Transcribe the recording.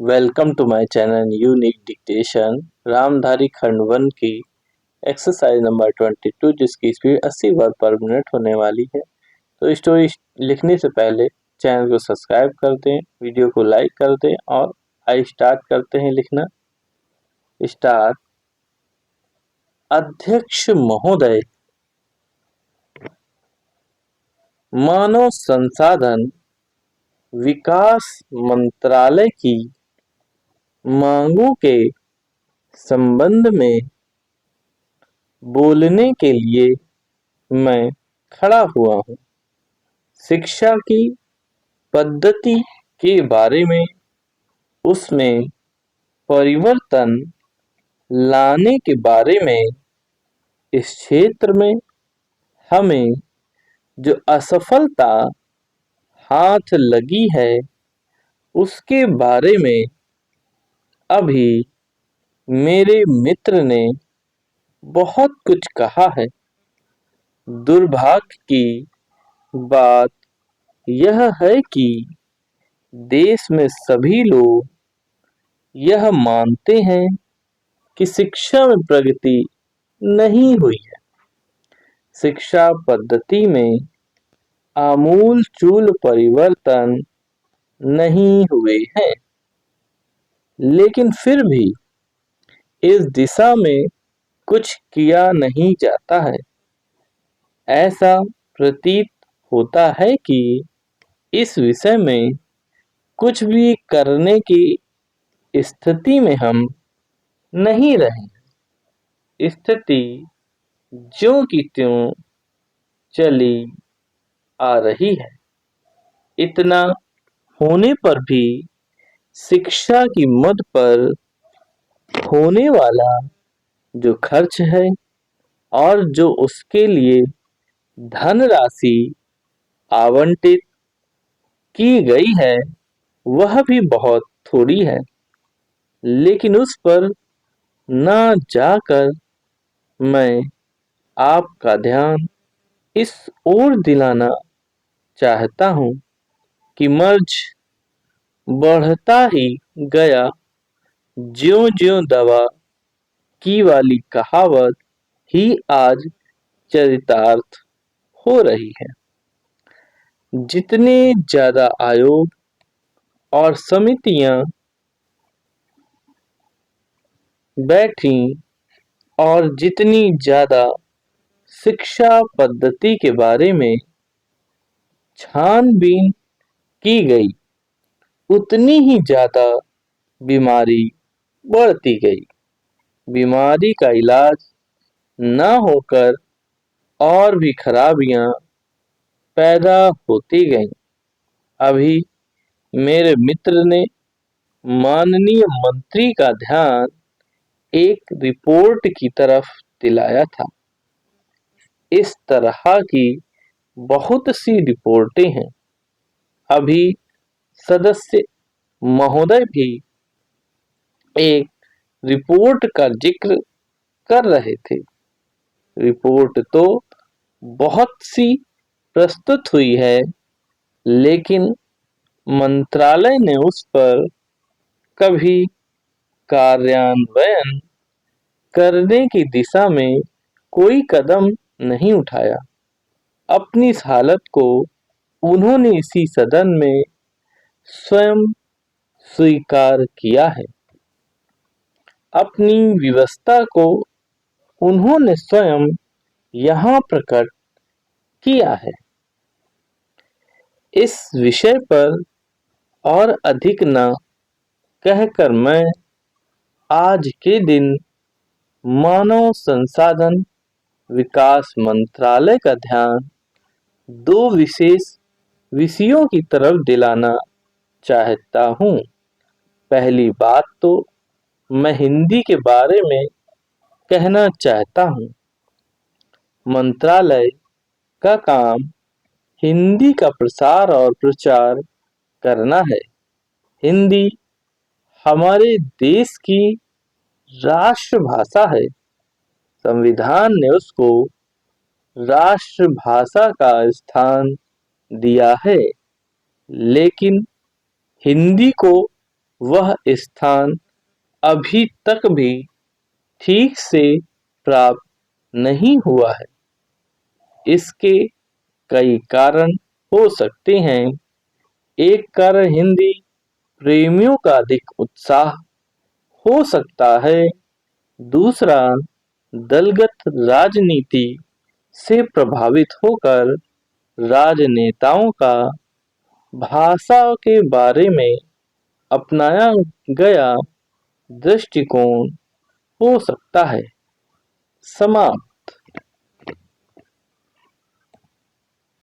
Welcome to my channel unique dictation. Ramdhari खंड 1 की exercise number 22 जिसकी स्पीड 80 वर्ड पर मिनट होने वाली है। तो स्टोरी लिखने से पहले चैनल को सब्सक्राइब कर दें, वीडियो को लाइक कर दें और आइए स्टार्ट करते हैं लिखना। स्टार्ट। अध्यक्ष महोदय, मानव संसाधन विकास मंत्रालय की मांगों के संबंध में बोलने के लिए मैं खड़ा हुआ हूँ। शिक्षा की पद्धति के बारे में, उसमें परिवर्तन लाने के बारे में, इस क्षेत्र में हमें जो असफलता हाथ लगी है उसके बारे में अभी मेरे मित्र ने बहुत कुछ कहा है। दुर्भाग्य की बात यह है कि देश में सभी लोग यह मानते हैं कि शिक्षा में प्रगति नहीं हुई है। शिक्षा पद्धति में आमूल-चूल परिवर्तन नहीं हुए हैं, लेकिन फिर भी इस दिशा में कुछ किया नहीं जाता है। ऐसा प्रतीत होता है कि इस विषय में कुछ भी करने की स्थिति में हम नहीं रहे। स्थिति ज्यों की त्यों चली आ रही है। इतना होने पर भी शिक्षा की मद पर होने वाला जो खर्च है और जो उसके लिए धनराशि आवंटित की गई है वह भी बहुत थोड़ी है, लेकिन उस पर ना जाकर मैं आपका ध्यान इस ओर दिलाना चाहता हूँ कि मर्ज बढ़ता ही गया, ज्यों-ज्यों दवा की वाली कहावत ही आज चरितार्थ हो रही है। जितने ज्यादा आयोग और समितियां बैठी और जितनी ज्यादा शिक्षा पद्धति के बारे में छानबीन की गई, उतनी ही ज्यादा बीमारी बढ़ती गई। बीमारी का इलाज न होकर और भी खराबियां पैदा होती गईं। अभी मेरे मित्र ने माननीय मंत्री का ध्यान एक रिपोर्ट की तरफ दिलाया था। इस तरह की बहुत सी रिपोर्टें हैं। अभी सदस्य महोदय भी एक रिपोर्ट का जिक्र कर रहे थे। रिपोर्ट तो बहुत सी प्रस्तुत हुई है, लेकिन मंत्रालय ने उस पर कभी कार्यान्वयन करने की दिशा में कोई कदम नहीं उठाया। अपनी इस हालत को उन्होंने इसी सदन में स्वयं स्वीकार किया है। अपनी विवशता को उन्होंने स्वयं यहाँ प्रकट किया है। इस विषय पर और अधिक न कहकर मैं आज के दिन मानव संसाधन विकास मंत्रालय का ध्यान दो विशेष विषयों की तरफ दिलाना चाहता हूँ। पहली बात तो मैं हिंदी के बारे में कहना चाहता हूँ। मंत्रालय का काम हिंदी का प्रसार और प्रचार करना है। हिंदी हमारे देश की राष्ट्रभाषा है। संविधान ने उसको राष्ट्रभाषा का स्थान दिया है, लेकिन हिंदी को वह स्थान अभी तक भी ठीक से प्राप्त नहीं हुआ है। इसके कई कारण हो सकते हैं। एक कारण हिंदी प्रेमियों का अधिक उत्साह हो सकता है। दूसरा, दलगत राजनीति से प्रभावित होकर राजनेताओं का भाषा के बारे में अपनाया गया दृष्टिकोण हो सकता है। समाप्त।